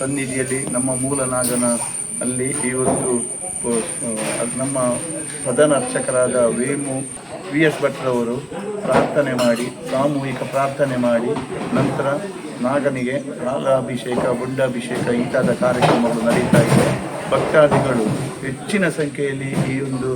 ಸನ್ನಿಧಿಯಲ್ಲಿ ನಮ್ಮ ಮೂಲ ನಾಗನ ಅಲ್ಲಿ ಇವತ್ತು ನಮ್ಮ ಪ್ರಧಾನ ಅರ್ಚಕರಾದ ವೇಮು VS ಭಟ್ರವರು ಪ್ರಾರ್ಥನೆ ಮಾಡಿ, ಸಾಮೂಹಿಕ ಪ್ರಾರ್ಥನೆ ಮಾಡಿ, ನಂತರ ನಾಗನಿಗೆ ಹಾಲಾಭಿಷೇಕ, ಬುಂಡಾಭಿಷೇಕ ಇಂಥಾದ ಕಾರ್ಯಕ್ರಮಗಳು ನಡೀತಾ ಇದೆ. ಭಕ್ತಾದಿಗಳು ಹೆಚ್ಚಿನ ಸಂಖ್ಯೆಯಲ್ಲಿ ಈ ಒಂದು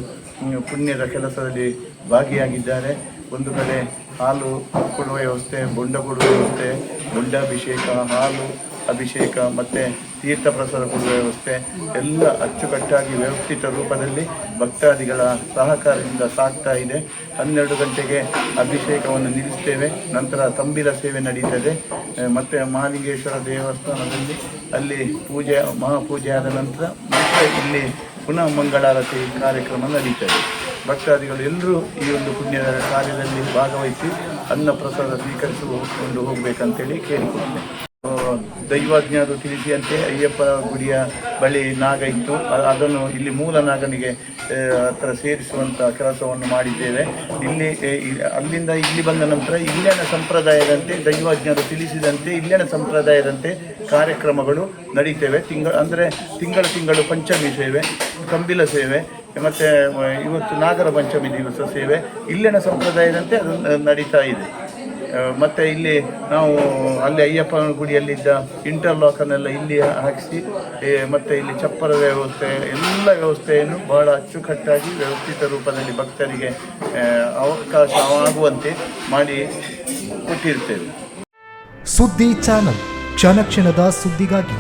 ಪುಣ್ಯದ ಕೆಲಸದಲ್ಲಿ ಭಾಗಿಯಾಗಿದ್ದಾರೆ. ಒಂದು ಕಡೆ ಹಾಲು ಕೊಡುವ ವ್ಯವಸ್ಥೆ, ಬೊಂಡ ಕೊಡುವ ವ್ಯವಸ್ಥೆ, ಬುಂಡಾಭಿಷೇಕ, ಹಾಲು ಅಭಿಷೇಕ ಮತ್ತು ತೀರ್ಥ ಪ್ರಸಾದ ಕೊಡುವ ವ್ಯವಸ್ಥೆ ಎಲ್ಲ ಅಚ್ಚುಕಟ್ಟಾಗಿ ವ್ಯವಸ್ಥಿತ ರೂಪದಲ್ಲಿ ಭಕ್ತಾದಿಗಳ ಸಹಕಾರದಿಂದ ಸಾಗ್ತಾ ಇದೆ. 12 ಗಂಟೆಗೆ ಅಭಿಷೇಕವನ್ನು ನಿಲ್ಲಿಸ್ತೇವೆ. ನಂತರ ತಂಬಿಲ ಸೇವೆ ನಡೀತದೆ. ಮತ್ತು ಮಹಾಲಿಂಗೇಶ್ವರ ದೇವಸ್ಥಾನದಲ್ಲಿ ಅಲ್ಲಿ ಪೂಜೆ, ಮಹಾಪೂಜೆ ಆದ ನಂತರ ಮತ್ತೆ ಇಲ್ಲಿ ಪುನಃ ಮಂಗಳಾರತಿ ಕಾರ್ಯಕ್ರಮ ನಡೀತದೆ. ಭಕ್ತಾದಿಗಳು ಎಲ್ಲರೂ ಈ ಒಂದು ಪುಣ್ಯದ ಕಾರ್ಯದಲ್ಲಿ ಭಾಗವಹಿಸಿ ಅನ್ನ ಪ್ರಸಾದ ಸ್ವೀಕರಿಸಿಕೊಂಡು ಹೋಗಬೇಕಂತೇಳಿ ಕೇಳಿಕೊಳ್ತೇನೆ. ದೈವಾಜ್ಞರು ತಿಳಿಸಿದಂತೆ ಅಯ್ಯಪ್ಪ ಗುಡಿಯ ಬಳಿ ನಾಗ ಇತ್ತು, ಅದನ್ನು ಇಲ್ಲಿ ಮೂಲ ನಾಗನಿಗೆ ಹತ್ರ ಸೇರಿಸುವಂಥ ಕೆಲಸವನ್ನು ಮಾಡಿದ್ದೇವೆ. ಅಲ್ಲಿಂದ ಇಲ್ಲಿ ಬಂದ ನಂತರ ಇಲ್ಲಿನ ಸಂಪ್ರದಾಯದಂತೆ, ದೈವಾಜ್ಞರು ತಿಳಿಸಿದಂತೆ ಇಲ್ಲಿನ ಸಂಪ್ರದಾಯದಂತೆ ಕಾರ್ಯಕ್ರಮಗಳು ನಡೀತೇವೆ. ತಿಂಗಳು ಪಂಚಮಿ ಸೇವೆ, ಕಂಬಿಲ ಸೇವೆ ಮತ್ತು ಇವತ್ತು ನಾಗರ ಪಂಚಮಿ ದಿವಸ ಸೇವೆ ಇಲ್ಲಿನ ಸಂಪ್ರದಾಯದಂತೆ ಅದು ನಡೀತಾ ಇದೆ. ಮತ್ತು ಇಲ್ಲಿ ನಾವು ಅಲ್ಲಿ ಅಯ್ಯಪ್ಪನ ಗುಡಿಯಲ್ಲಿದ್ದ ಇಂಟರ್ಲಾಕನ್ನೆಲ್ಲ ಇಲ್ಲಿ ಹಾಕಿಸಿ, ಮತ್ತು ಇಲ್ಲಿ ಚಪ್ಪರದ ವ್ಯವಸ್ಥೆ, ಎಲ್ಲ ವ್ಯವಸ್ಥೆಯನ್ನು ಬಹಳ ಅಚ್ಚುಕಟ್ಟಾಗಿ ವ್ಯವಸ್ಥಿತ ರೂಪದಲ್ಲಿ ಭಕ್ತರಿಗೆ ಅವಕಾಶವಾಗುವಂತೆ ಮಾಡಿ ಕೊಟ್ಟಿರ್ತೇವೆ. ಸುದ್ದಿ ಚಾನಲ್, ಕ್ಷಣ ಕ್ಷಣದ ಸುದ್ದಿಗಾಗಿ.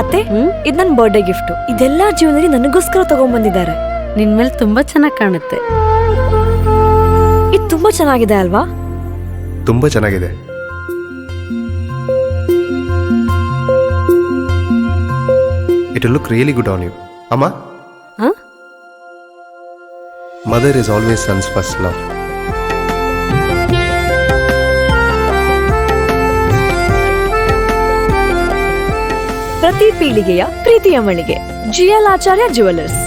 ಅತ್ತೆ, ಇದು ನನ್ನ ಬರ್ಡೇ ಗಿಫ್ಟ್. ಇದೆಲ್ಲ ಜೀವನದಲ್ಲಿ ನನಗೋಸ್ಕರ ತಗೊಂಡ್ಬಂದಿದ್ದಾರೆ. ನಿನ್ ಮೇಲೆ ತುಂಬಾ ಚೆನ್ನಾಗಿ ಕಾಣುತ್ತೆ. ಇದು ತುಂಬಾ ಚೆನ್ನಾಗಿದೆ ಅಲ್ವಾ? ತುಂಬಾ ಚೆನ್ನಾಗಿದೆ. It will look really good on you. Amma? Huh? Mother is always son's first love. ಪ್ರತಿ ಪೀಳಿಗೆಯ ಪ್ರೀತಿಯ ಮಳಿಗೆ GL ಆಚಾರ್ಯ ಜ್ಯುವೆಲರ್ಸ್.